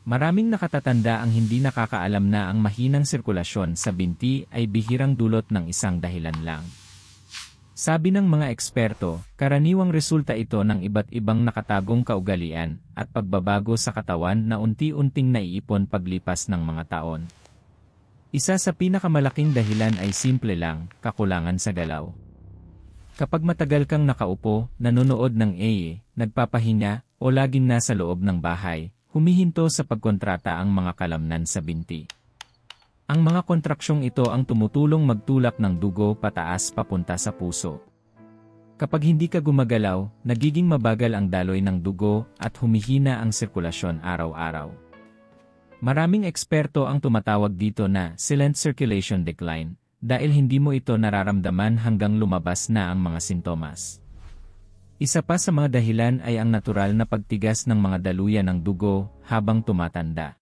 Maraming nakatatanda ang hindi nakakaalam na ang mahinang sirkulasyon sa binti ay bihirang dulot ng isang dahilan lang. Sabi ng mga eksperto, karaniwang resulta ito ng iba't ibang nakatagong kaugalian at pagbabago sa katawan na unti-unting naiipon paglipas ng mga taon. Isa sa pinakamalaking dahilan ay simple lang, kakulangan sa galaw. Kapag matagal kang nakaupo, nanonood ng nagpapahinga, o laging nasa loob ng bahay, humihinto sa pagkontrata ang mga kalamnan sa binti. Ang mga kontraksyong ito ang tumutulong magtulak ng dugo pataas papunta sa puso. Kapag hindi ka gumagalaw, nagiging mabagal ang daloy ng dugo at humihina ang sirkulasyon araw-araw. Maraming eksperto ang tumatawag dito na silent circulation decline dahil hindi mo ito nararamdaman hanggang lumabas na ang mga sintomas. Isa pa sa mga dahilan ay ang natural na pagtigas ng mga daluyan ng dugo habang tumatanda.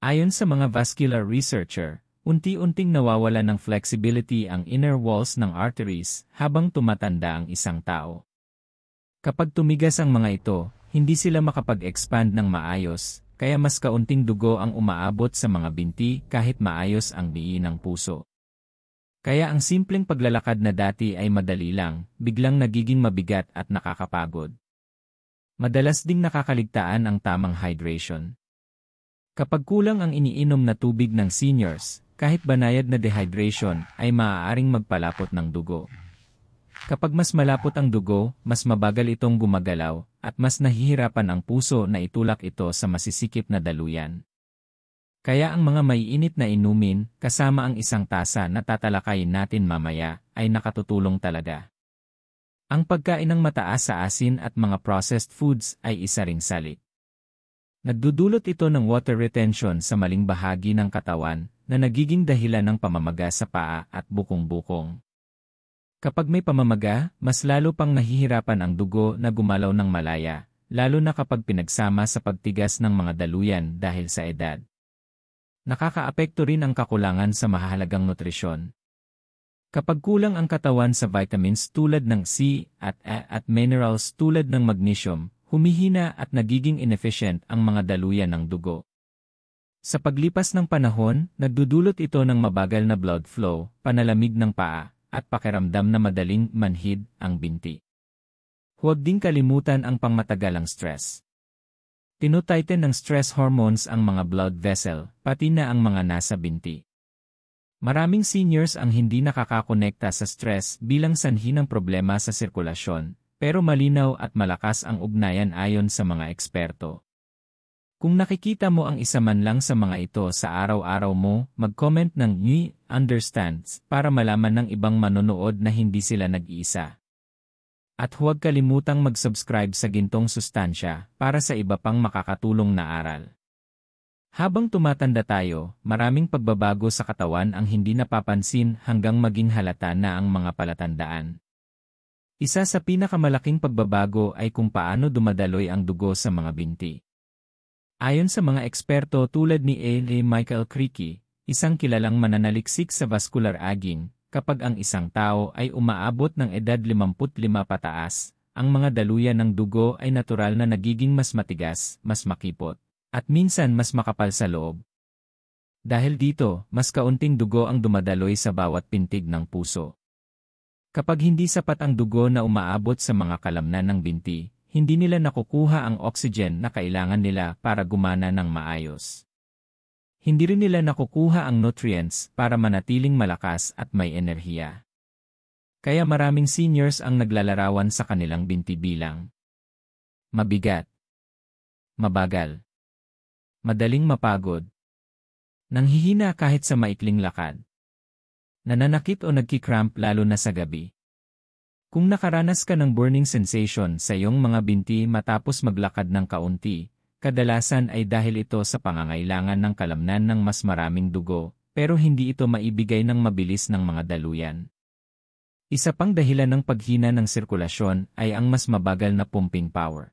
Ayon sa mga vascular researcher, unti-unting nawawala ng flexibility ang inner walls ng arteries habang tumatanda ang isang tao. Kapag tumigas ang mga ito, hindi sila makapag-expand ng maayos, kaya mas kaunting dugo ang umaabot sa mga binti kahit maayos ang diin ng puso. Kaya ang simpleng paglalakad na dati ay madali lang, biglang nagiging mabigat at nakakapagod. Madalas ding nakakaligtaan ang tamang hydration. Kapag kulang ang iniinom na tubig ng seniors, kahit banayad na dehydration ay maaaring magpalapot ng dugo. Kapag mas malapot ang dugo, mas mabagal itong gumagalaw, at mas nahihirapan ang puso na itulak ito sa masisikip na daluyan. Kaya ang mga maiinit na inumin, kasama ang isang tasa na tatalakayin natin mamaya, ay nakatutulong talaga. Ang pagkain ng mataas sa asin at mga processed foods ay isa ring salik. Nagdudulot ito ng water retention sa maling bahagi ng katawan na nagiging dahilan ng pamamaga sa paa at bukong-bukong. Kapag may pamamaga, mas lalo pang nahihirapan ang dugo na gumalaw ng malaya, lalo na kapag pinagsama sa pagtigas ng mga daluyan dahil sa edad. Nakakaapekto rin ang kakulangan sa mahalagang nutrisyon. Kapag kulang ang katawan sa vitamins tulad ng C at A at minerals tulad ng magnesium, humihina at nagiging inefficient ang mga daluyan ng dugo. Sa paglipas ng panahon, nagdudulot ito ng mabagal na blood flow, panalamig ng paa, at pakiramdam na madaling manhid ang binti. Huwag ding kalimutan ang pangmatagalang stress. Tinutighten ng stress hormones ang mga blood vessel, pati na ang mga nasa binti. Maraming seniors ang hindi nakakakonekta sa stress bilang sanhi ng problema sa sirkulasyon, pero malinaw at malakas ang ugnayan ayon sa mga eksperto. Kung nakikita mo ang isa man lang sa mga ito sa araw-araw mo, mag-comment ng understands para malaman ng ibang manonood na hindi sila nag-iisa. At huwag kalimutang mag-subscribe sa Gintong Sustansya para sa iba pang makakatulong na aral. Habang tumatanda tayo, maraming pagbabago sa katawan ang hindi napapansin hanggang maging halata na ang mga palatandaan. Isa sa pinakamalaking pagbabago ay kung paano dumadaloy ang dugo sa mga binti. Ayon sa mga eksperto tulad ni Michael Creaky, isang kilalang mananaliksik sa vascular aging, kapag ang isang tao ay umaabot ng edad 55 pataas, ang mga daluyan ng dugo ay natural na nagiging mas matigas, mas makipot, at minsan mas makapal sa loob. Dahil dito, mas kaunting dugo ang dumadaloy sa bawat pintig ng puso. Kapag hindi sapat ang dugo na umaabot sa mga kalamnan ng binti, hindi nila nakukuha ang oxygen na kailangan nila para gumana ng maayos. Hindi rin nila nakukuha ang nutrients para manatiling malakas at may enerhiya. Kaya maraming seniors ang naglalarawan sa kanilang binti bilang mabigat, mabagal, madaling mapagod, nanghihina kahit sa maikling lakad, nananakit o nagkikramp lalo na sa gabi. Kung nakaranas ka ng burning sensation sa iyong mga binti matapos maglakad ng kaunti, kadalasan ay dahil ito sa pangangailangan ng kalamnan ng mas maraming dugo, pero hindi ito maibigay ng mabilis ng mga daluyan. Isa pang dahilan ng paghina ng sirkulasyon ay ang mas mabagal na pumping power.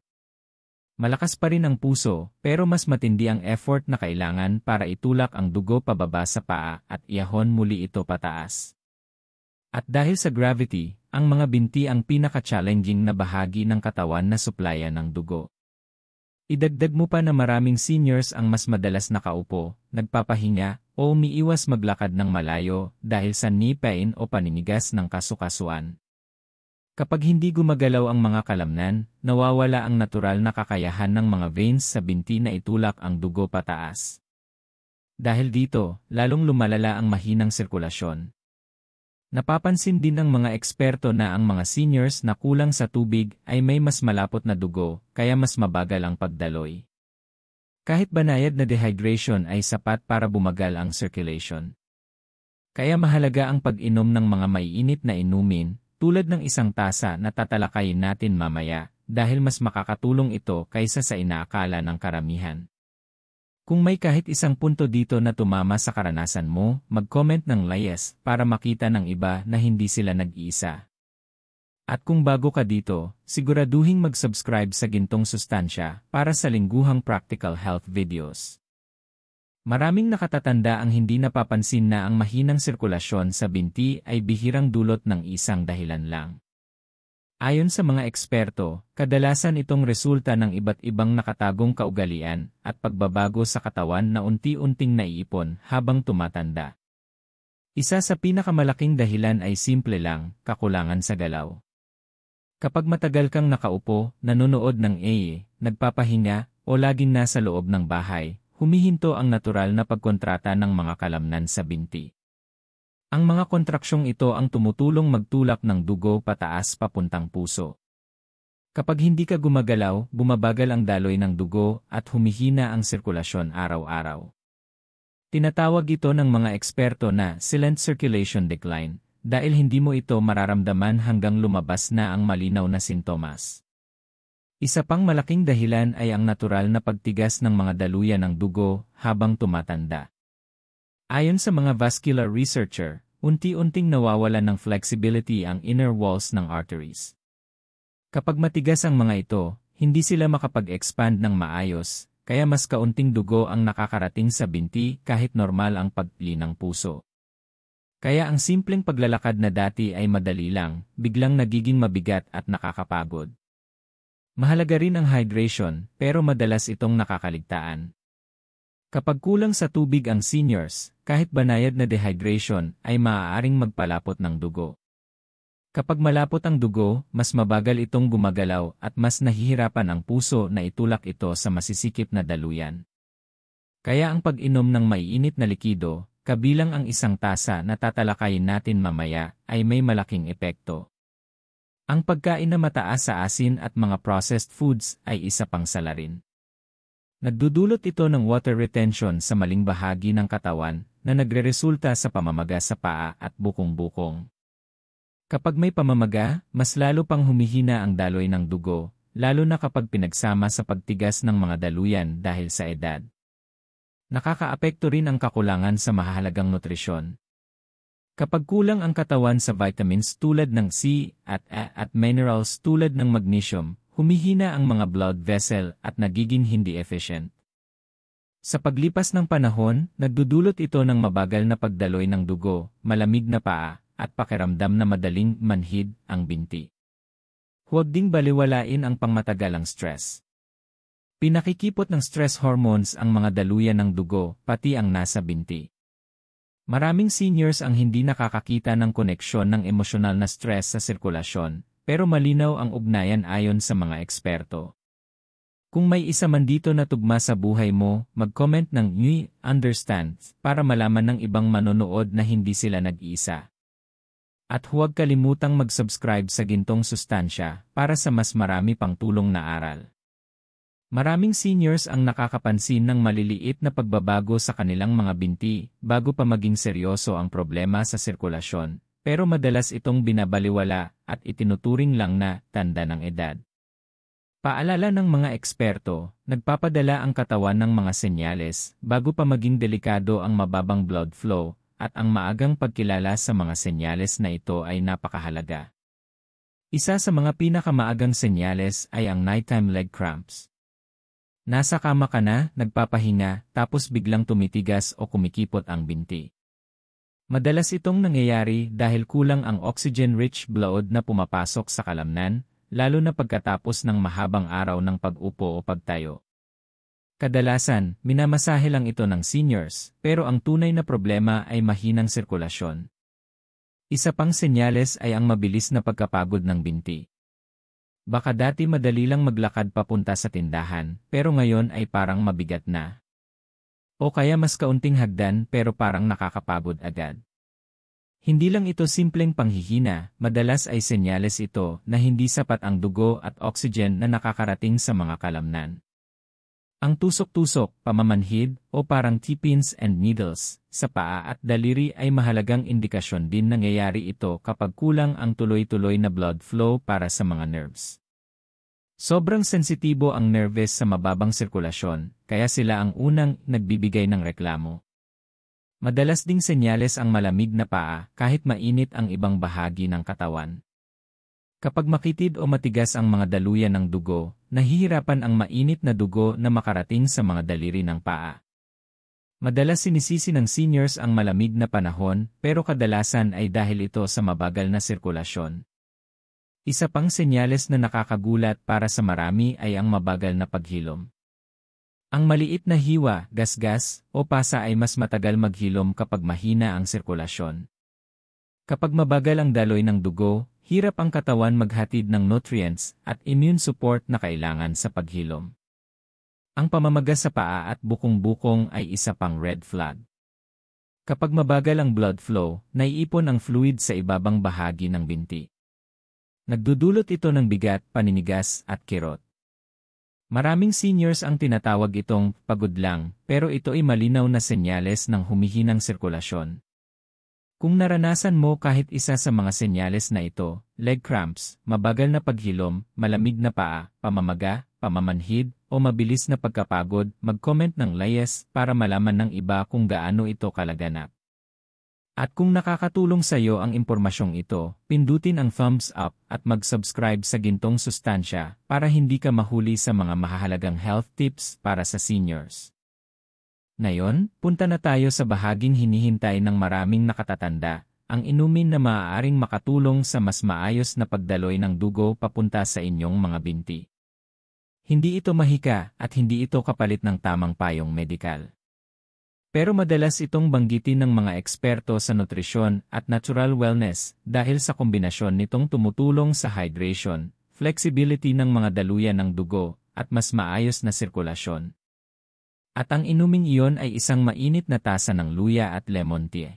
Malakas pa rin ang puso, pero mas matindi ang effort na kailangan para itulak ang dugo pababa sa paa at iahon muli ito pataas. At dahil sa gravity, ang mga binti ang pinaka-challenging na bahagi ng katawan na suplayan ng dugo. Idagdag mo pa na maraming seniors ang mas madalas nakaupo, nagpapahinga, o umiiwas maglakad ng malayo dahil sa knee pain o paninigas ng kasukasuan. Kapag hindi gumagalaw ang mga kalamnan, nawawala ang natural na kakayahan ng mga veins sa binti na itulak ang dugo pataas. Dahil dito, lalong lumalala ang mahinang sirkulasyon. Napapansin din ng mga eksperto na ang mga seniors na kulang sa tubig ay may mas malapot na dugo, kaya mas mabagal ang pagdaloy. Kahit banayad na dehydration ay sapat para bumagal ang circulation. Kaya mahalaga ang pag-inom ng mga maiinit na inumin, tulad ng isang tasa na tatalakayin natin mamaya, dahil mas makakatulong ito kaysa sa inaakala ng karamihan. Kung may kahit isang punto dito na tumama sa karanasan mo, mag-comment ng yes para makita ng iba na hindi sila nag-iisa. At kung bago ka dito, siguraduhin mag-subscribe sa Gintong Sustansya para sa lingguhang practical health videos. Maraming nakatatanda ang hindi napapansin na ang mahinang sirkulasyon sa binti ay bihirang dulot ng isang dahilan lang. Ayon sa mga eksperto, kadalasan itong resulta ng iba't ibang nakatagong kaugalian at pagbabago sa katawan na unti-unting naiipon habang tumatanda. Isa sa pinakamalaking dahilan ay simple lang, kakulangan sa galaw. Kapag matagal kang nakaupo, nanonood ng nagpapahinga, o laging nasa loob ng bahay, humihinto ang natural na pagkontrata ng mga kalamnan sa binti. Ang mga kontraksyong ito ang tumutulong magtulak ng dugo pataas papuntang puso. Kapag hindi ka gumagalaw, bumabagal ang daloy ng dugo at humihina ang sirkulasyon araw-araw. Tinatawag ito ng mga eksperto na silent circulation decline, dahil hindi mo ito mararamdaman hanggang lumabas na ang malinaw na sintomas. Isa pang malaking dahilan ay ang natural na pagtigas ng mga daluyan ng dugo habang tumatanda. Ayon sa mga vascular researcher, unti-unting nawawalan ng flexibility ang inner walls ng arteries. Kapag matigas ang mga ito, hindi sila makapag-expand ng maayos, kaya mas kaunting dugo ang nakakarating sa binti kahit normal ang pagpili ng puso. Kaya ang simpleng paglalakad na dati ay madali lang, biglang nagiging mabigat at nakakapagod. Mahalaga rin ang hydration, pero madalas itong nakakaligtaan. Kapag kulang sa tubig ang seniors, kahit banayad na dehydration ay maaaring magpalapot ng dugo. Kapag malapot ang dugo, mas mabagal itong gumagalaw at mas nahihirapan ang puso na itulak ito sa masisikip na daluyan. Kaya ang pag-inom ng maiinit na likido, kabilang ang isang tasa na tatalakayin natin mamaya, ay may malaking epekto. Ang pagkain na mataas sa asin at mga processed foods ay isa pang salarin. Nagdudulot ito ng water retention sa maling bahagi ng katawan na nagreresulta sa pamamaga sa paa at bukong-bukong. Kapag may pamamaga, mas lalo pang humihina ang daloy ng dugo, lalo na kapag pinagsama sa pagtigas ng mga daluyan dahil sa edad. Nakakaapekto rin ang kakulangan sa mahalagang nutrisyon. Kapag kulang ang katawan sa vitamins tulad ng C at minerals tulad ng magnesium, humihina ang mga blood vessel at nagiging hindi efficient. Sa paglipas ng panahon, nagdudulot ito ng mabagal na pagdaloy ng dugo, malamig na paa, at pakiramdam na madaling manhid ang binti. Huwag ding baliwalain ang pangmatagalang stress. Pinakikipot ng stress hormones ang mga daluyan ng dugo, pati ang nasa binti. Maraming seniors ang hindi nakakakita ng koneksyon ng emosyonal na stress sa sirkulasyon, pero malinaw ang ugnayan ayon sa mga eksperto. Kung may isa man dito na tugma sa buhay mo, mag-comment ng understand para malaman ng ibang manonood na hindi sila nag-iisa. At huwag kalimutang mag-subscribe sa Gintong Sustansya para sa mas marami pang tulong na aral. Maraming seniors ang nakakapansin ng maliliit na pagbabago sa kanilang mga binti bago pa maging seryoso ang problema sa sirkulasyon. Pero madalas itong binabaliwala at itinuturing lang na tanda ng edad. Paalala ng mga eksperto, nagpapadala ang katawan ng mga senyales bago pa maging delikado ang mababang blood flow at ang maagang pagkilala sa mga senyales na ito ay napakahalaga. Isa sa mga pinakamaagang senyales ay ang nighttime leg cramps. Nasa kama ka na, nagpapahinga, tapos biglang tumitigas o kumikipot ang binti. Madalas itong nangyayari dahil kulang ang oxygen-rich blood na pumapasok sa kalamnan, lalo na pagkatapos ng mahabang araw ng pag-upo o pagtayo. Kadalasan, minamasahe lang ito ng seniors, pero ang tunay na problema ay mahinang sirkulasyon. Isa pang senyales ay ang mabilis na pagkapagod ng binti. Baka dati madali lang maglakad papunta sa tindahan, pero ngayon ay parang mabigat na. O kaya mas kaunting hagdan pero parang nakakapagod agad. Hindi lang ito simpleng panghihina, madalas ay senyales ito na hindi sapat ang dugo at oxygen na nakakarating sa mga kalamnan. Ang tusok-tusok, pamamanhid, o parang pins and needles sa paa at daliri ay mahalagang indikasyon din nangyayari ito kapag kulang ang tuloy-tuloy na blood flow para sa mga nerves. Sobrang sensitibo ang nerves sa mababang sirkulasyon, kaya sila ang unang nagbibigay ng reklamo. Madalas ding senyales ang malamig na paa kahit mainit ang ibang bahagi ng katawan. Kapag makitid o matigas ang mga daluyan ng dugo, nahihirapan ang mainit na dugo na makarating sa mga daliri ng paa. Madalas sinisisi ng seniors ang malamig na panahon, pero kadalasan ay dahil ito sa mabagal na sirkulasyon. Isa pang senyales na nakakagulat para sa marami ay ang mabagal na paghilom. Ang maliit na hiwa, gasgas, o pasa ay mas matagal maghilom kapag mahina ang sirkulasyon. Kapag mabagal ang daloy ng dugo, hirap ang katawan maghatid ng nutrients at immune support na kailangan sa paghilom. Ang pamamaga sa paa at bukong-bukong ay isa pang red flag. Kapag mabagal ang blood flow, naiipon ang fluid sa ibabang bahagi ng binti. Nagdudulot ito ng bigat, paninigas, at kirot. Maraming seniors ang tinatawag itong pagod lang, pero ito ay malinaw na senyales ng humihinang sirkulasyon. Kung naranasan mo kahit isa sa mga senyales na ito, leg cramps, mabagal na paghilom, malamig na paa, pamamaga, pamamanhid, o mabilis na pagkapagod, mag-comment ng layas para malaman ng iba kung gaano ito kalaganap. At kung nakakatulong sa iyo ang impormasyong ito, pindutin ang thumbs up at mag-subscribe sa Gintong Sustansya para hindi ka mahuli sa mga mahahalagang health tips para sa seniors. Ngayon, punta na tayo sa bahaging hinihintay ng maraming nakatatanda, ang inumin na maaaring makatulong sa mas maayos na pagdaloy ng dugo papunta sa inyong mga binti. Hindi ito mahika at hindi ito kapalit ng tamang payong medikal. Pero madalas itong banggitin ng mga eksperto sa nutrisyon at natural wellness dahil sa kombinasyon nitong tumutulong sa hydration, flexibility ng mga daluyan ng dugo, at mas maayos na sirkulasyon. At ang inuming iyon ay isang mainit na tasa ng luya at lemon tea.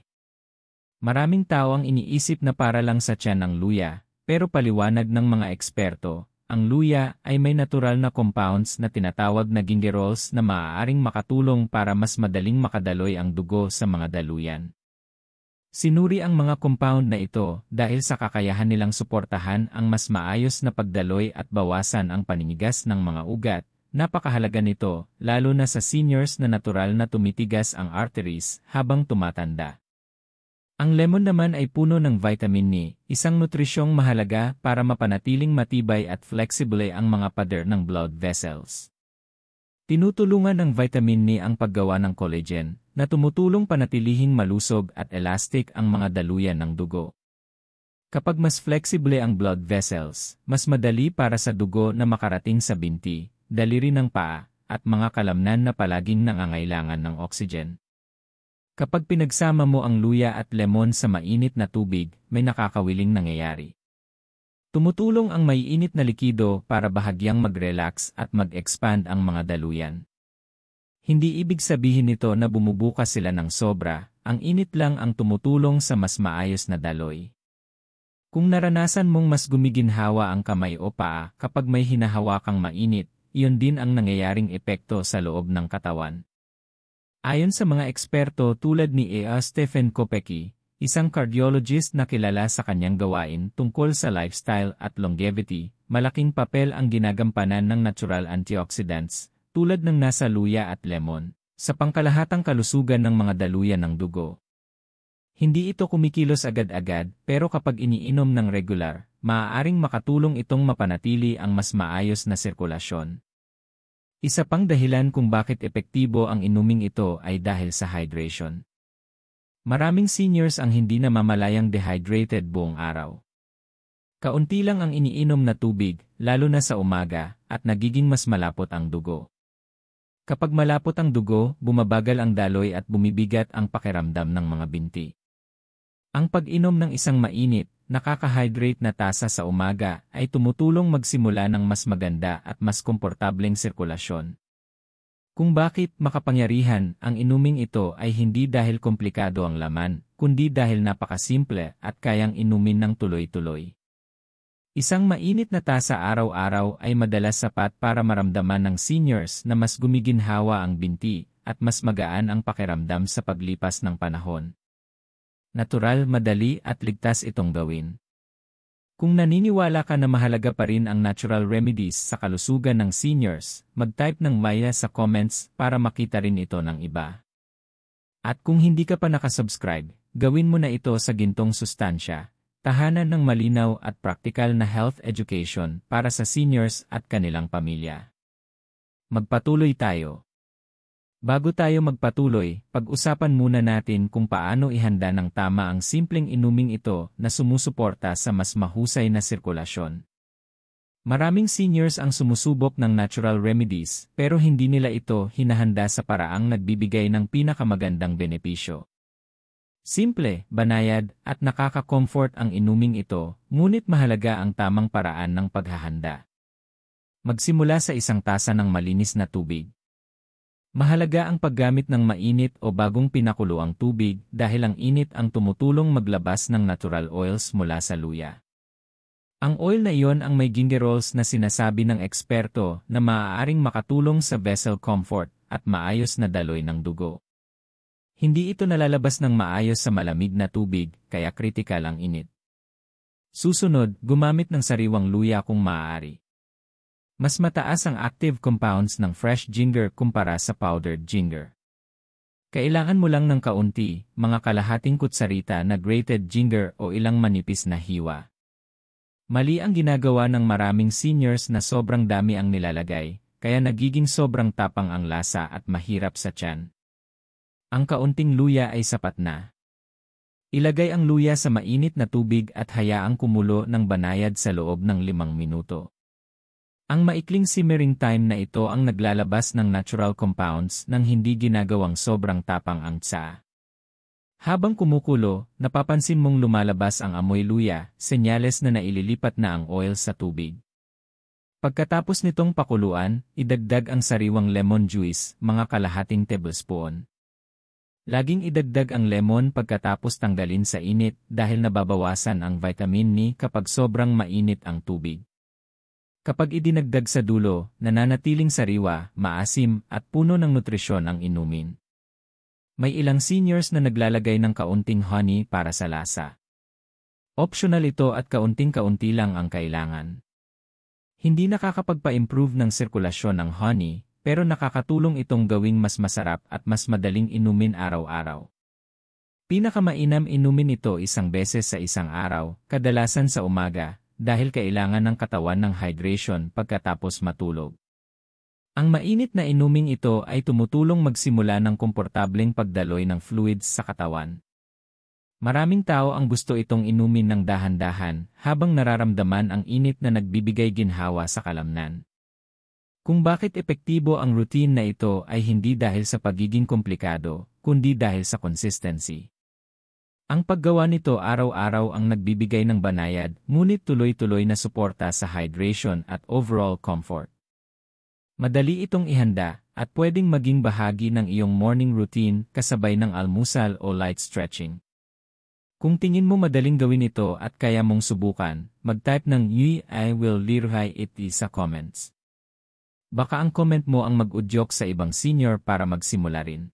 Maraming tao ang iniisip na para lang sa tiyan ng luya, pero paliwanag ng mga eksperto, ang luya ay may natural na compounds na tinatawag na gingerols na maaaring makatulong para mas madaling makadaloy ang dugo sa mga daluyan. Sinuri ang mga compound na ito dahil sa kakayahan nilang suportahan ang mas maayos na pagdaloy at bawasan ang paninigas ng mga ugat. Napakahalaga nito, lalo na sa seniors na natural na tumitigas ang arteries habang tumatanda. Ang lemon naman ay puno ng vitamin E, isang nutrisyong mahalaga para mapanatiling matibay at flexible ang mga pader ng blood vessels. Tinutulungan ng vitamin E ang paggawa ng collagen, na tumutulong panatilihing malusog at elastic ang mga daluyan ng dugo. Kapag mas flexible ang blood vessels, mas madali para sa dugo na makarating sa binti, daliri ng paa, at mga kalamnan na palaging nangangailangan ng oxygen. Kapag pinagsama mo ang luya at lemon sa mainit na tubig, may nakakawiling nangyayari. Tumutulong ang maiinit na likido para bahagyang mag-relax at mag-expand ang mga daluyan. Hindi ibig sabihin nito na bumubukas sila ng sobra, ang init lang ang tumutulong sa mas maayos na daloy. Kung naranasan mong mas gumiginhawa ang kamay o paa kapag may hinahawakang mainit, iyon din ang nangyayaring epekto sa loob ng katawan. Ayon sa mga eksperto tulad ni A. Stephen Kopecky, isang cardiologist na kilala sa kanyang gawain tungkol sa lifestyle at longevity, malaking papel ang ginagampanan ng natural antioxidants, tulad ng nasa luya at lemon, sa pangkalahatang kalusugan ng mga daluyan ng dugo. Hindi ito kumikilos agad-agad, pero kapag iniinom ng regular, maaaring makatulong itong mapanatili ang mas maayos na sirkulasyon. Isa pang dahilan kung bakit epektibo ang inuming ito ay dahil sa hydration. Maraming seniors ang hindi namamalayang dehydrated buong araw. Kaunti lang ang iniinom na tubig, lalo na sa umaga, at nagiging mas malapot ang dugo. Kapag malapot ang dugo, bumabagal ang daloy at bumibigat ang pakiramdam ng mga binti. Ang pag-inom ng isang mainit, nakaka-hydrate na tasa sa umaga ay tumutulong magsimula ng mas maganda at mas komportableng sirkulasyon. Kung bakit makapangyarihan, ang inuming ito ay hindi dahil komplikado ang laman, kundi dahil napakasimple at kayang inumin ng tuloy-tuloy. Isang mainit na tasa araw-araw ay madalas sapat para maramdaman ng seniors na mas gumiginhawa ang binti at mas magaan ang pakiramdam sa paglipas ng panahon. Natural, madali at ligtas itong gawin. Kung naniniwala ka na mahalaga pa rin ang natural remedies sa kalusugan ng seniors, mag-type ng Maya sa comments para makita rin ito ng iba. At kung hindi ka pa nakasubscribe, gawin mo na ito sa Gintong Sustansya, tahanan ng malinaw at praktikal na health education para sa seniors at kanilang pamilya. Magpatuloy tayo. Bago tayo magpatuloy, pag-usapan muna natin kung paano ihanda ng tama ang simpleng inuming ito na sumusuporta sa mas mahusay na sirkulasyon. Maraming seniors ang sumusubok ng natural remedies pero hindi nila ito hinahanda sa paraang nagbibigay ng pinakamagandang benepisyo. Simple, banayad, at nakaka-comfort ang inuming ito, ngunit mahalaga ang tamang paraan ng paghahanda. Magsimula sa isang tasa ng malinis na tubig. Mahalaga ang paggamit ng mainit o bagong pinakulo ang tubig dahil ang init ang tumutulong maglabas ng natural oils mula sa luya. Ang oil na iyon ang may gingerols na sinasabi ng eksperto na maaaring makatulong sa vessel comfort at maayos na daloy ng dugo. Hindi ito nalalabas ng maayos sa malamig na tubig kaya kritikal ang init. Susunod, gumamit ng sariwang luya kung maaari. Mas mataas ang active compounds ng fresh ginger kumpara sa powdered ginger. Kailangan mo lang ng kaunti, mga kalahating kutsarita na grated ginger o ilang manipis na hiwa. Mali ang ginagawa ng maraming seniors na sobrang dami ang nilalagay, kaya nagiging sobrang tapang ang lasa at mahirap sa tiyan. Ang kaunting luya ay sapat na. Ilagay ang luya sa mainit na tubig at hayaang kumulo ng banayad sa loob ng 5 minuto. Ang maikling simmering time na ito ang naglalabas ng natural compounds nang hindi ginagawang sobrang tapang ang tsaa. Habang kumukulo, napapansin mong lumalabas ang amoy luya, senyales na naililipat na ang oil sa tubig. Pagkatapos nitong pakuluan, idagdag ang sariwang lemon juice, mga kalahating tablespoon. Laging idagdag ang lemon pagkatapos tanggalin sa init dahil nababawasan ang vitamin ni kapag sobrang mainit ang tubig. Kapag idinagdag sa dulo, nananatiling sariwa, maasim, at puno ng nutrisyon ang inumin. May ilang seniors na naglalagay ng kaunting honey para sa lasa. Optional ito at kaunting-kaunti lang ang kailangan. Hindi nakakapagpa-improve ng sirkulasyon ang honey, pero nakakatulong itong gawing mas masarap at mas madaling inumin araw-araw. Pinakamainam inumin ito 1 beses sa isang araw, kadalasan sa umaga, dahil kailangan ng katawan ng hydration pagkatapos matulog. Ang mainit na inuming ito ay tumutulong magsimula ng komportableng pagdaloy ng fluids sa katawan. Maraming tao ang gusto itong inumin ng dahan-dahan habang nararamdaman ang init na nagbibigay ginhawa sa kalamnan. Kung bakit epektibo ang routine na ito ay hindi dahil sa pagiging komplikado, kundi dahil sa consistency. Ang paggawa nito araw-araw ang nagbibigay ng banayad, ngunit tuloy-tuloy na suporta sa hydration at overall comfort. Madali itong ihanda, at pwedeng maging bahagi ng iyong morning routine kasabay ng almusal o light stretching. Kung tingin mo madaling gawin ito at kaya mong subukan, mag-type ng I will try it sa comments. Baka ang comment mo ang mag-udyok sa ibang senior para magsimula rin.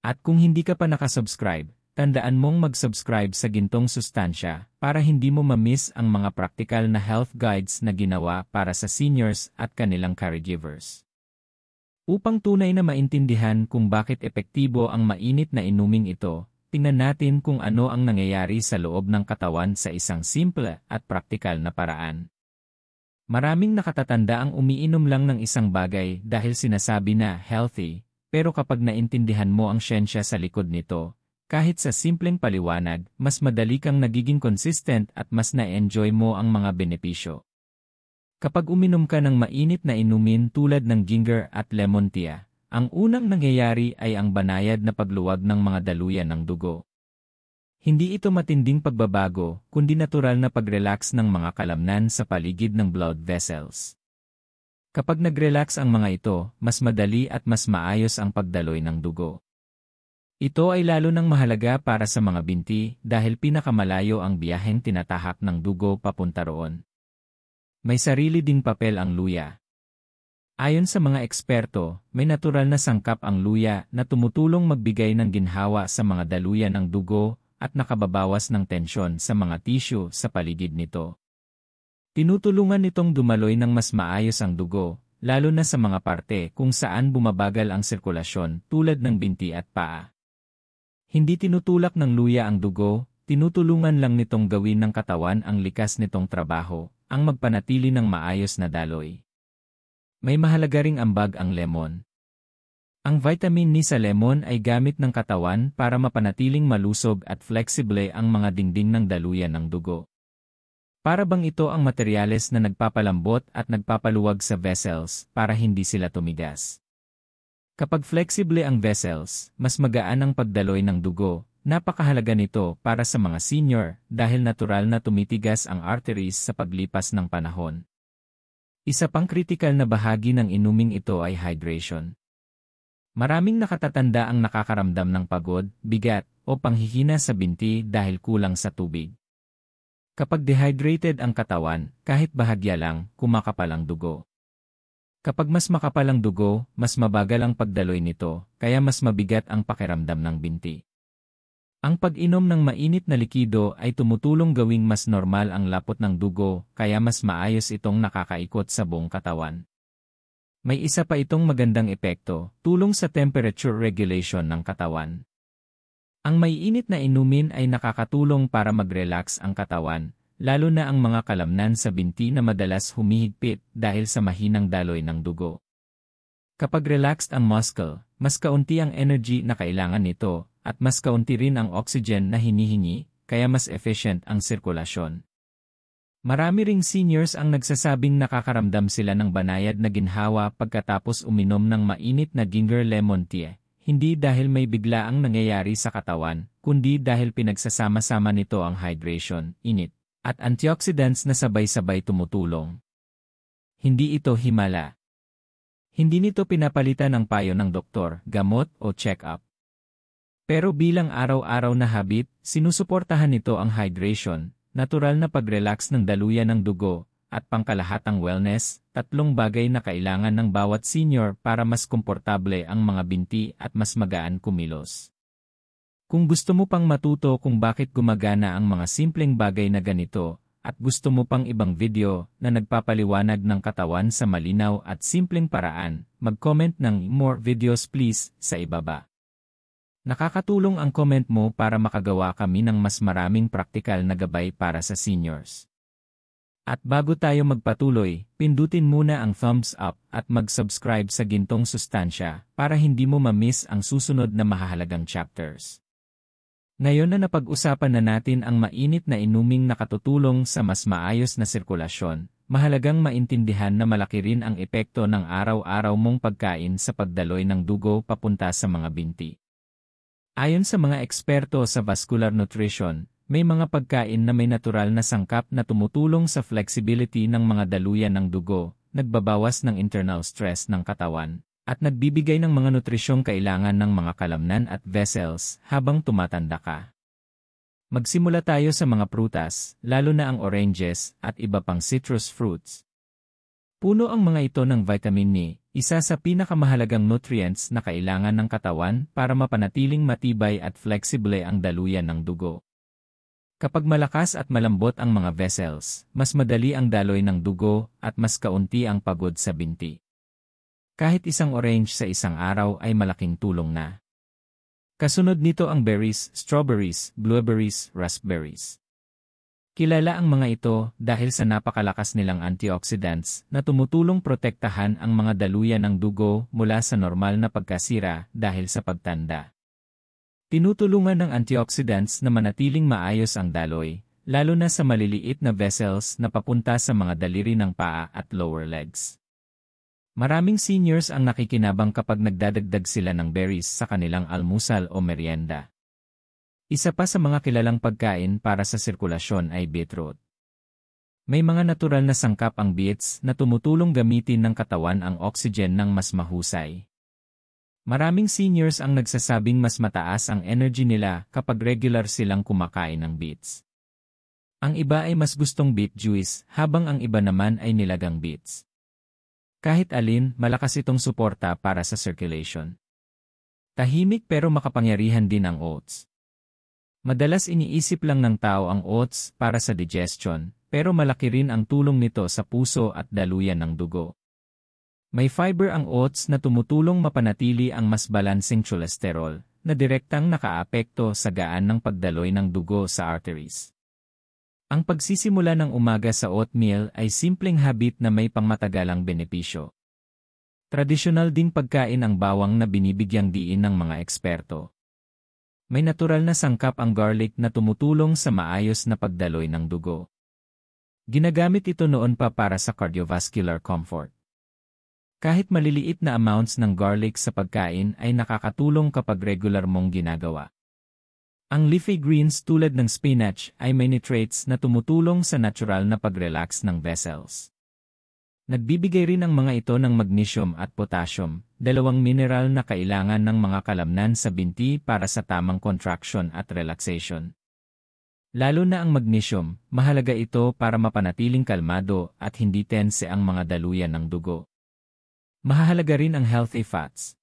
At kung hindi ka pa nakasubscribe, tandaan mong mag-subscribe sa Gintong Sustansya para hindi mo ma-miss ang mga praktikal na health guides na ginawa para sa seniors at kanilang caregivers. Upang tunay na maintindihan kung bakit epektibo ang mainit na inuming ito, tingnan natin kung ano ang nangyayari sa loob ng katawan sa isang simple at praktikal na paraan. Maraming nakatatanda ang umiinom lang ng isang bagay dahil sinasabi na healthy, pero kapag naintindihan mo ang siyensya sa likod nito, kahit sa simpleng paliwanag, mas madali kang nagiging consistent at mas na-enjoy mo ang mga benepisyo. Kapag uminom ka ng mainit na inumin tulad ng ginger at lemon tea, Ang unang nangyayari ay ang banayad na pagluwag ng mga daluyan ng dugo. Hindi ito matinding pagbabago, kundi natural na pag-relax ng mga kalamnan sa paligid ng blood vessels. Kapag nag-relax ang mga ito, mas madali at mas maayos ang pagdaloy ng dugo. Ito ay lalo nang mahalaga para sa mga binti dahil pinakamalayo ang biyaheng tinatahak ng dugo papunta roon. May sarili ding papel ang luya. Ayon sa mga eksperto, may natural na sangkap ang luya na tumutulong magbigay ng ginhawa sa mga daluyan ng dugo at nakababawas ng tensyon sa mga tissue sa paligid nito. Tinutulungan nitong dumaloy ng mas maayos ang dugo, lalo na sa mga parte kung saan bumabagal ang sirkulasyon tulad ng binti at paa. Hindi tinutulak ng luya ang dugo, tinutulungan lang nitong gawin ng katawan ang likas nitong trabaho, ang magpanatili ng maayos na daloy. May mahalaga ring ambag ang lemon. Ang vitamin ni sa lemon ay gamit ng katawan para mapanatiling malusog at flexible ang mga dingding ng daluyan ng dugo. Para bang ito ang materyales na nagpapalambot at nagpapaluwag sa vessels para hindi sila tumigas. Kapag flexible ang vessels, mas magaan ang pagdaloy ng dugo. Napakahalaga nito para sa mga senior dahil natural na tumitigas ang arteries sa paglipas ng panahon. Isa pang kritikal na bahagi ng inuming ito ay hydration. Maraming nakatatanda ang nakakaramdam ng pagod, bigat, o panghihina sa binti dahil kulang sa tubig. Kapag dehydrated ang katawan, kahit bahagya lang, kumakapal ang dugo. Kapag mas makapal ang dugo, mas mabagal ang pagdaloy nito, kaya mas mabigat ang pakiramdam ng binti. Ang pag-inom ng mainit na likido ay tumutulong gawing mas normal ang lapot ng dugo, kaya mas maayos itong nakakaikot sa buong katawan. May isa pa itong magandang epekto, tulong sa temperature regulation ng katawan. Ang maiinit na inumin ay nakakatulong para mag-relax ang katawan, lalo na ang mga kalamnan sa binti na madalas humihigpit dahil sa mahinang daloy ng dugo. Kapag relaxed ang muscle, mas kaunti ang energy na kailangan nito, at mas kaunti rin ang oxygen na hinihingi, kaya mas efficient ang sirkulasyon. Marami ring seniors ang nagsasabing nakakaramdam sila ng banayad na ginhawa pagkatapos uminom ng mainit na ginger lemon tea, hindi dahil may biglaang nangyayari sa katawan, kundi dahil pinagsasama-sama nito ang hydration, init, at antioxidants na sabay-sabay tumutulong. Hindi ito himala. Hindi nito pinapalitan ang payo ng doktor, gamot o check-up. Pero bilang araw-araw na habit, sinusuportahan nito ang hydration, natural na pag-relax ng daluyan ng dugo, at pangkalahatang wellness, tatlong bagay na kailangan ng bawat senior para mas komportable ang mga binti at mas magaan kumilos. Kung gusto mo pang matuto kung bakit gumagana ang mga simpleng bagay na ganito, at gusto mo pang ibang video na nagpapaliwanag ng katawan sa malinaw at simpleng paraan, mag-comment ng more videos please sa ibaba. Nakakatulong ang comment mo para makagawa kami ng mas maraming praktikal na gabay para sa seniors. At bago tayo magpatuloy, pindutin muna ang thumbs up at mag-subscribe sa Gintong Sustansya para hindi mo ma-miss ang susunod na mahahalagang chapters. Ngayon na napag-usapan na natin ang mainit na inuming nakatutulong sa mas maayos na sirkulasyon, mahalagang maintindihan na malaki rin ang epekto ng araw-araw mong pagkain sa pagdaloy ng dugo papunta sa mga binti. Ayon sa mga eksperto sa vascular nutrition, may mga pagkain na may natural na sangkap na tumutulong sa flexibility ng mga daluyan ng dugo, nagbabawas ng internal stress ng katawan, at nagbibigay ng mga nutrisyong kailangan ng mga kalamnan at vessels habang tumatanda ka. Magsimula tayo sa mga prutas, lalo na ang oranges at iba pang citrus fruits. Puno ang mga ito ng vitamin E, isa sa pinakamahalagang nutrients na kailangan ng katawan para mapanatiling matibay at flexible ang daluyan ng dugo. Kapag malakas at malambot ang mga vessels, mas madali ang daloy ng dugo at mas kaunti ang pagod sa binti. Kahit isang orange sa isang araw ay malaking tulong na. Kasunod nito ang berries, strawberries, blueberries, raspberries. Kilala ang mga ito dahil sa napakalakas nilang antioxidants na tumutulong protektahan ang mga daluyan ng dugo mula sa normal na pagkasira dahil sa pagtanda. Tinutulungan ng antioxidants na manatiling maayos ang daloy, lalo na sa maliliit na vessels na papunta sa mga daliri ng paa at lower legs. Maraming seniors ang nakikinabang kapag nagdadagdag sila ng berries sa kanilang almusal o merienda. Isa pa sa mga kilalang pagkain para sa sirkulasyon ay beetroot. May mga natural na sangkap ang beets na tumutulong gamitin ng katawan ang oxygen ng mas mahusay. Maraming seniors ang nagsasabing mas mataas ang energy nila kapag regular silang kumakain ng beets. Ang iba ay mas gustong beet juice habang ang iba naman ay nilagang beets. Kahit alin, malakas itong suporta para sa circulation. Tahimik pero makapangyarihan din ang oats. Madalas iniisip lang ng tao ang oats para sa digestion, pero malaki rin ang tulong nito sa puso at daluyan ng dugo. May fiber ang oats na tumutulong mapanatili ang mas balanseng cholesterol, na direktang nakaapekto sa gaan ng pagdaloy ng dugo sa arteries. Ang pagsisimula ng umaga sa oatmeal ay simpleng habit na may pangmatagalang benepisyo. Tradisyonal ding pagkain ang bawang na binibigyang diin ng mga eksperto. May natural na sangkap ang garlic na tumutulong sa maayos na pagdaloy ng dugo. Ginagamit ito noon pa para sa cardiovascular comfort. Kahit maliliit na amounts ng garlic sa pagkain ay nakakatulong kapag regular mong ginagawa. Ang leafy greens tulad ng spinach ay may nitrates na tumutulong sa natural na pag-relax ng vessels. Nagbibigay rin ang mga ito ng magnesium at potassium, dalawang mineral na kailangan ng mga kalamnan sa binti para sa tamang contraction at relaxation. Lalo na ang magnesium, mahalaga ito para mapanatiling kalmado at hindi tense ang mga daluyan ng dugo. Mahalaga rin ang healthy fats.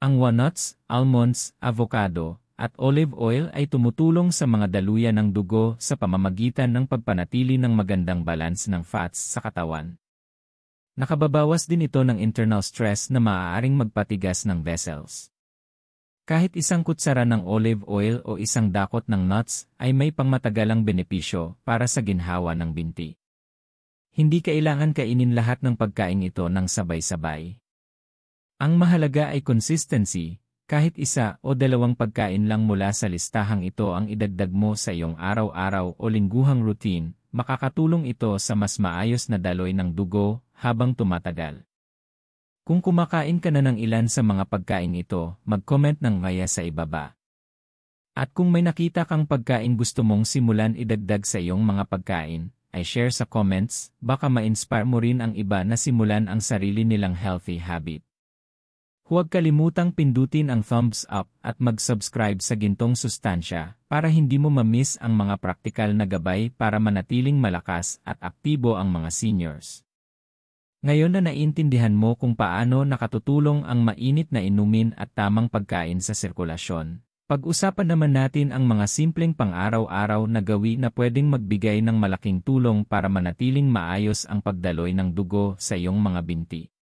Ang walnuts, almonds, avocado, at olive oil ay tumutulong sa mga daluyan ng dugo sa pamamagitan ng pagpanatili ng magandang balance ng fats sa katawan. Nakababawas din ito ng internal stress na maaaring magpatigas ng vessels. Kahit isang kutsara ng olive oil o isang dakot ng nuts ay may pangmatagalang benepisyo para sa ginhawa ng binti. Hindi kailangan kainin lahat ng pagkain ito ng sabay-sabay. Ang mahalaga ay consistency, kahit isa o dalawang pagkain lang mula sa listahang ito ang idagdag mo sa iyong araw-araw o lingguhang routine, makakatulong ito sa mas maayos na daloy ng dugo habang tumatagal. Kung kumakain ka na ng ilan sa mga pagkain ito, mag-comment ng ngaya sa ibaba. At kung may nakita kang pagkain gusto mong simulan idagdag sa iyong mga pagkain, ay share sa comments, baka ma-inspire mo rin ang iba na simulan ang sarili nilang healthy habit. Huwag kalimutang pindutin ang thumbs up at mag-subscribe sa Gintong Sustansya para hindi mo ma-miss ang mga praktikal na gabay para manatiling malakas at aktibo ang mga seniors. Ngayon na naiintindihan mo kung paano nakatutulong ang mainit na inumin at tamang pagkain sa sirkulasyon, pag-usapan naman natin ang mga simpleng pang-araw-araw na gawi na pwedeng magbigay ng malaking tulong para manatiling maayos ang pagdaloy ng dugo sa iyong mga binti.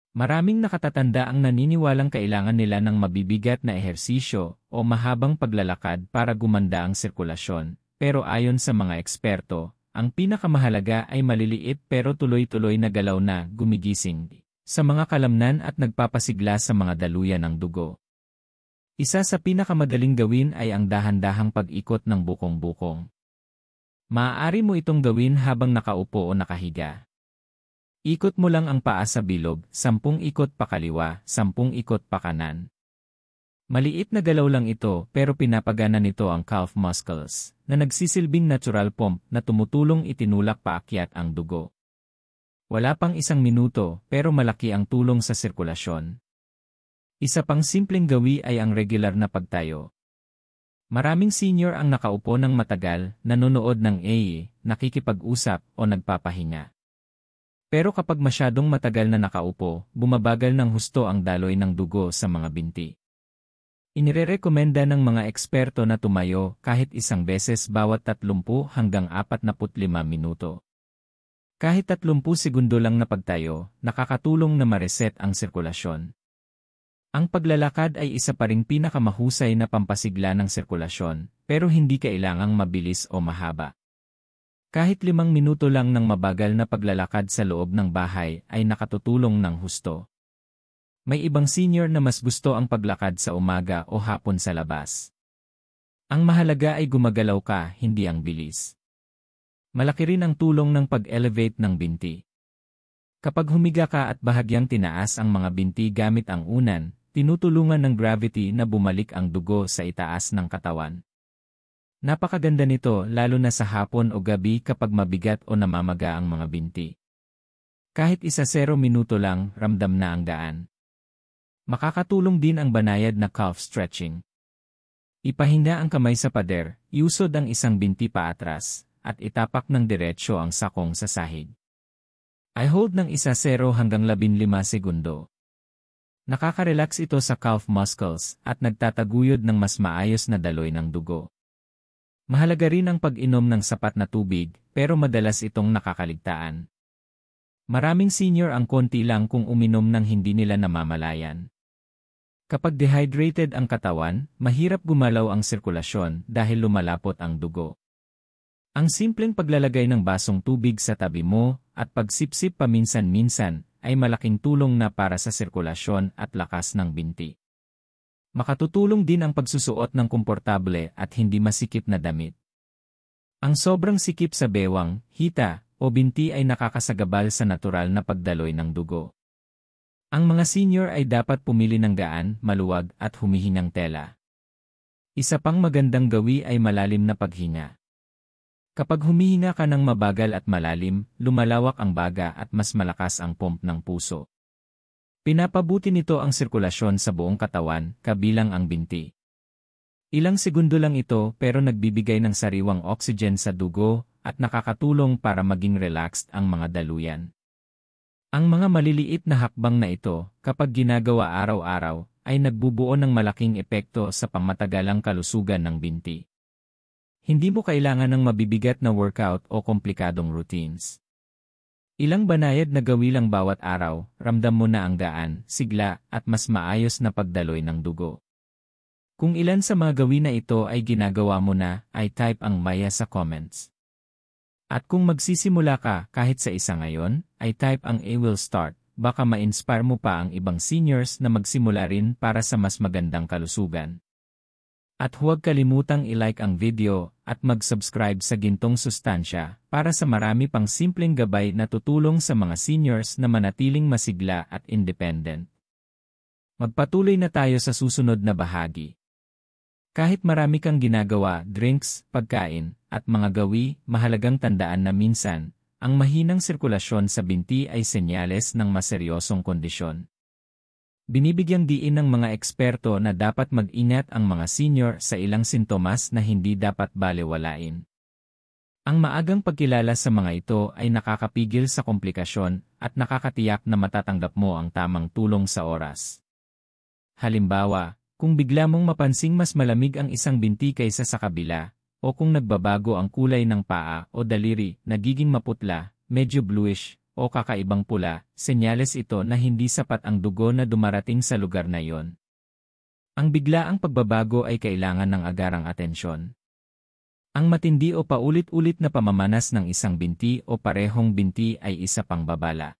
Maraming nakatatanda ang naniniwalang kailangan nila ng mabibigat na ehersisyo o mahabang paglalakad para gumanda ang sirkulasyon, pero ayon sa mga eksperto, ang pinakamahalaga ay maliliit pero tuloy-tuloy na galaw na gumigising sa mga kalamnan at nagpapasigla sa mga daluyan ng dugo. Isa sa pinakamadaling gawin ay ang dahan-dahang pag-ikot ng bukong-bukong. Maaari mo itong gawin habang nakaupo o nakahiga. Ikot mo lang ang paa sa bilog, 10 ikot pa kaliwa, 10 ikot pa kanan. Maliit na galaw lang ito pero pinapagana nito ang calf muscles, na nagsisilbing natural pump na tumutulong itinulak paakyat ang dugo. Wala pang 1 minuto pero malaki ang tulong sa sirkulasyon. Isa pang simpleng gawi ay ang regular na pagtayo. Maraming senior ang nakaupo ng matagal, nanonood ng AE, nakikipag-usap o nagpapahinga. Pero kapag masyadong matagal na nakaupo, bumabagal ng husto ang daloy ng dugo sa mga binti. Inirerekomenda ng mga eksperto na tumayo kahit 1 beses bawat 30 hanggang 45 minuto. Kahit 30 segundo lang na pagtayo, nakakatulong na ma-reset ang sirkulasyon. Ang paglalakad ay isa pa ring pinakamahusay na pampasigla ng sirkulasyon, pero hindi kailangang mabilis o mahaba. Kahit 5 minuto lang ng mabagal na paglalakad sa loob ng bahay ay nakatutulong ng husto. May ibang senior na mas gusto ang paglakad sa umaga o hapon sa labas. Ang mahalaga ay gumagalaw ka, hindi ang bilis. Malaki rin ang tulong ng pag-elevate ng binti. Kapag humiga ka at bahagyang tinaas ang mga binti gamit ang unan, tinutulungan ng gravity na bumalik ang dugo sa itaas ng katawan. Napakaganda nito lalo na sa hapon o gabi kapag mabigat o namamaga ang mga binti. Kahit 0 minuto lang, ramdam na ang gaan. Makakatulong din ang banayad na calf stretching. Ipahinga ang kamay sa pader, iusod ang isang binti paatras, at itapak ng diretsyo ang sakong sa sahig. I hold ng 0 hanggang 15 segundo. Nakaka-relax ito sa calf muscles at nagtataguyod ng mas maayos na daloy ng dugo. Mahalaga rin ang pag-inom ng sapat na tubig, pero madalas itong nakakaligtaan. Maraming senior ang konti lang kung uminom ng hindi nila namamalayan. Kapag dehydrated ang katawan, mahirap gumalaw ang sirkulasyon dahil lumalapot ang dugo. Ang simpleng paglalagay ng basong tubig sa tabi mo at pagsipsip paminsan-minsan ay malaking tulong na para sa sirkulasyon at lakas ng binti. Makatutulong din ang pagsusuot ng komportable at hindi masikip na damit. Ang sobrang sikip sa bewang, hita, o binti ay nakakasagabal sa natural na pagdaloy ng dugo. Ang mga senior ay dapat pumili ng gaan, maluwag at humihingang tela. Isa pang magandang gawi ay malalim na paghinga. Kapag humihinga ka ng mabagal at malalim, lumalawak ang baga at mas malakas ang pump ng puso. Pinapabuti nito ang sirkulasyon sa buong katawan, kabilang ang binti. Ilang segundo lang ito pero nagbibigay ng sariwang oxygen sa dugo at nakakatulong para maging relaxed ang mga daluyan. Ang mga maliliit na hakbang na ito, kapag ginagawa araw-araw, ay nagbubuo ng malaking epekto sa pangmatagalang kalusugan ng binti. Hindi mo kailangan ng mabibigat na workout o komplikadong routines. Ilang banayad na gawi lang bawat araw, ramdam mo na ang gaan, sigla, at mas maayos na pagdaloy ng dugo. Kung ilan sa mga gawi na ito ay ginagawa mo na, ay type ang Maya sa comments. At kung magsisimula ka kahit sa isa ngayon, ay type ang I will start, baka ma-inspire mo pa ang ibang seniors na magsimula rin para sa mas magandang kalusugan. At huwag kalimutang i-like ang video at mag-subscribe sa Gintong Sustansya para sa marami pang simpleng gabay na tutulong sa mga seniors na manatiling masigla at independent. Magpatuloy na tayo sa susunod na bahagi. Kahit marami kang ginagawa, drinks, pagkain, at mga gawi, mahalagang tandaan na minsan, ang mahinang sirkulasyon sa binti ay senyales ng maseryosong kondisyon. Binibigyang diin ng mga eksperto na dapat mag-ingat ang mga senior sa ilang sintomas na hindi dapat balewalain. Ang maagang pagkilala sa mga ito ay nakakapigil sa komplikasyon at nakakatiyak na matatanggap mo ang tamang tulong sa oras. Halimbawa, kung bigla mong mapansing mas malamig ang isang binti kaysa sa kabila, o kung nagbabago ang kulay ng paa o daliri, nagiging maputla, medyo bluish, o kakaibang pula, senyales ito na hindi sapat ang dugo na dumarating sa lugar na iyon. Ang biglaang pagbabago ay kailangan ng agarang atensyon. Ang matindi o paulit-ulit na pamamanas ng isang binti o parehong binti ay isa pang babala.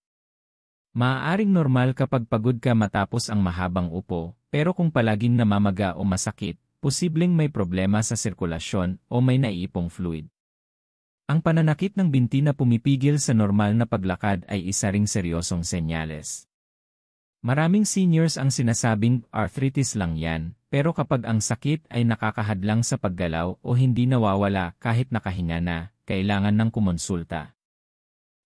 Maaaring normal kapag pagod ka matapos ang mahabang upo, pero kung palaging namamaga o masakit, posibleng may problema sa sirkulasyon o may naiipong fluid. Ang pananakit ng binti na pumipigil sa normal na paglakad ay isa ring seryosong senyales. Maraming seniors ang sinasabing arthritis lang yan, pero kapag ang sakit ay nakakahadlang sa paggalaw o hindi nawawala kahit nakahinga na, kailangan ng kumonsulta.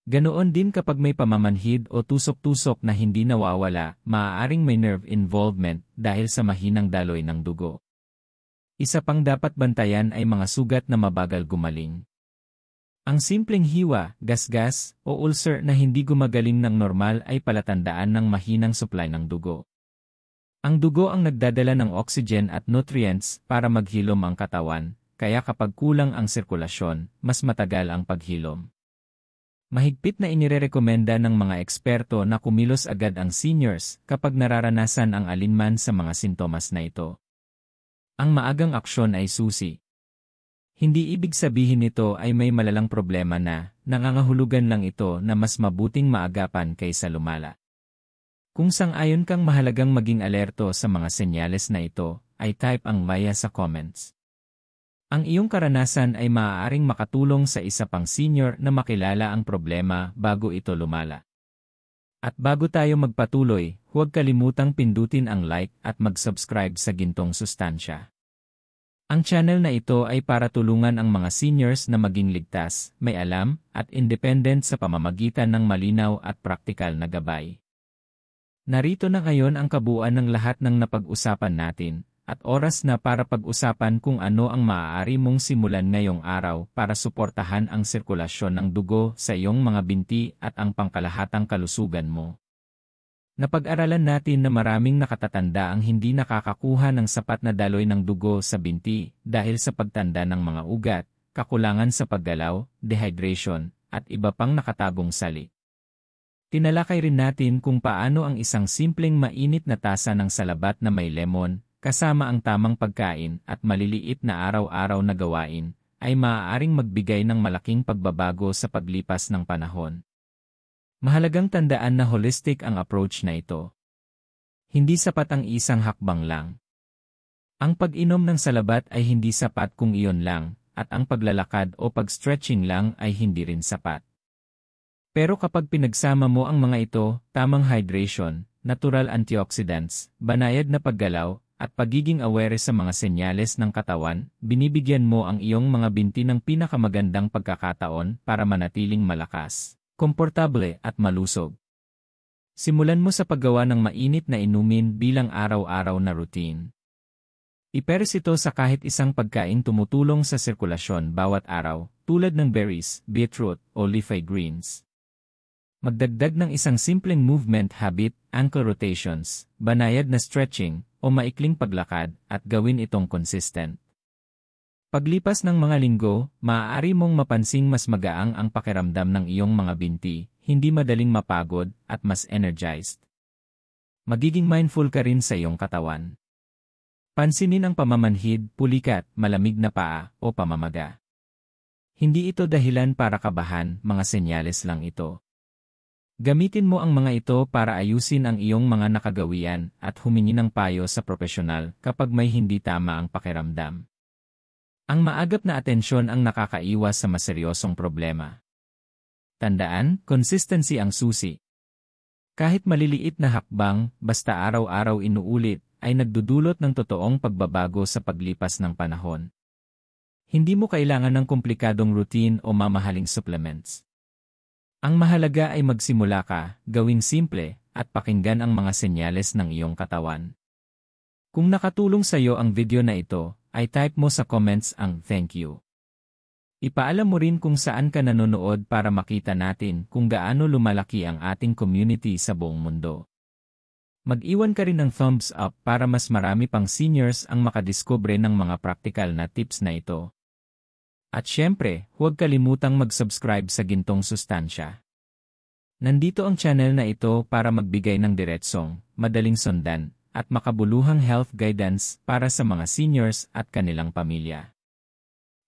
Ganoon din kapag may pamamanhid o tusok-tusok na hindi nawawala, maaaring may nerve involvement dahil sa mahinang daloy ng dugo. Isa pang dapat bantayan ay mga sugat na mabagal gumaling. Ang simpleng hiwa, gasgas, o ulcer na hindi gumagaling ng normal ay palatandaan ng mahinang supply ng dugo. Ang dugo ang nagdadala ng oxygen at nutrients para maghilom ang katawan, kaya kapag kulang ang sirkulasyon, mas matagal ang paghilom. Mahigpit na inirerekomenda ng mga eksperto na kumilos agad ang seniors kapag nararanasan ang alinman sa mga sintomas na ito. Ang maagang aksyon ay susi. Hindi ibig sabihin nito ay may malalang problema na, nangangahulugan lang ito na mas mabuting maagapan kaysa lumala. Kung sang-ayon kang mahalagang maging alerto sa mga senyales na ito, ay type ang Maya sa comments. Ang iyong karanasan ay maaaring makatulong sa isa pang senior na makilala ang problema bago ito lumala. At bago tayo magpatuloy, huwag kalimutang pindutin ang like at mag-subscribe sa Gintong Sustansya. Ang channel na ito ay para tulungan ang mga seniors na maging ligtas, may alam, at independent sa pamamagitan ng malinaw at praktikal na gabay. Narito na ngayon ang kabuuan ng lahat ng napag-usapan natin, at oras na para pag-usapan kung ano ang maaari mong simulan ngayong araw para suportahan ang sirkulasyon ng dugo sa iyong mga binti at ang pangkalahatang kalusugan mo. Napag-aralan natin na maraming nakatatanda ang hindi nakakakuha ng sapat na daloy ng dugo sa binti dahil sa pagtanda ng mga ugat, kakulangan sa paggalaw, dehydration, at iba pang nakatagong sali. Tinalakay rin natin kung paano ang isang simpleng mainit na tasa ng salabat na may lemon, kasama ang tamang pagkain at maliliit na araw-araw na gawain, ay maaaring magbigay ng malaking pagbabago sa paglipas ng panahon. Mahalagang tandaan na holistic ang approach na ito. Hindi sapat ang isang hakbang lang. Ang pag-inom ng salabat ay hindi sapat kung iyon lang, at ang paglalakad o pag-stretching lang ay hindi rin sapat. Pero kapag pinagsama mo ang mga ito, tamang hydration, natural antioxidants, banayad na paggalaw, at pagiging aware sa mga senyales ng katawan, binibigyan mo ang iyong mga binti ng pinakamagandang pagkakataon para manatiling malakas, komportable at malusog. Simulan mo sa paggawa ng mainit na inumin bilang araw-araw na routine. Ipares ito sa kahit isang pagkain tumutulong sa sirkulasyon bawat araw, tulad ng berries, beetroot, o leafy greens. Magdagdag ng isang simpleng movement habit, ankle rotations, banayad na stretching, o maikling paglakad, at gawin itong consistent. Paglipas ng mga linggo, maaari mong mapansing mas magaang ang pakiramdam ng iyong mga binti, hindi madaling mapagod, at mas energized. Magiging mindful ka rin sa iyong katawan. Pansinin ang pamamanhid, pulikat, malamig na paa, o pamamaga. Hindi ito dahilan para kabahan, mga senyales lang ito. Gamitin mo ang mga ito para ayusin ang iyong mga nakagawian at humingi ng payo sa propesyonal kapag may hindi tama ang pakiramdam. Ang maagap na atensyon ang nakakaiwas sa maseryosong problema. Tandaan, consistency ang susi. Kahit maliliit na hakbang, basta araw-araw inuulit, ay nagdudulot ng totoong pagbabago sa paglipas ng panahon. Hindi mo kailangan ng komplikadong routine o mamahaling supplements. Ang mahalaga ay magsimula ka, gawing simple, at pakinggan ang mga senyales ng iyong katawan. Kung nakatulong sa iyo ang video na ito, ay type mo sa comments ang thank you. Ipaalam mo rin kung saan ka nanonood para makita natin kung gaano lumalaki ang ating community sa buong mundo. Mag-iwan ka rin ng thumbs up para mas marami pang seniors ang makadiskubre ng mga praktikal na tips na ito. At syempre, huwag kalimutang mag-subscribe sa Gintong Sustansya. Nandito ang channel na ito para magbigay ng diretsong, madaling sundan, at makabuluhang health guidance para sa mga seniors at kanilang pamilya.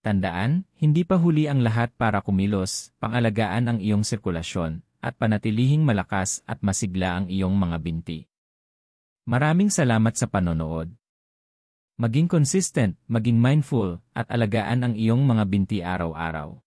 Tandaan, hindi pa huli ang lahat para kumilos, pangalagaan ang iyong sirkulasyon, at panatilihing malakas at masigla ang iyong mga binti. Maraming salamat sa panonood. Maging consistent, maging mindful, at alagaan ang iyong mga binti araw-araw.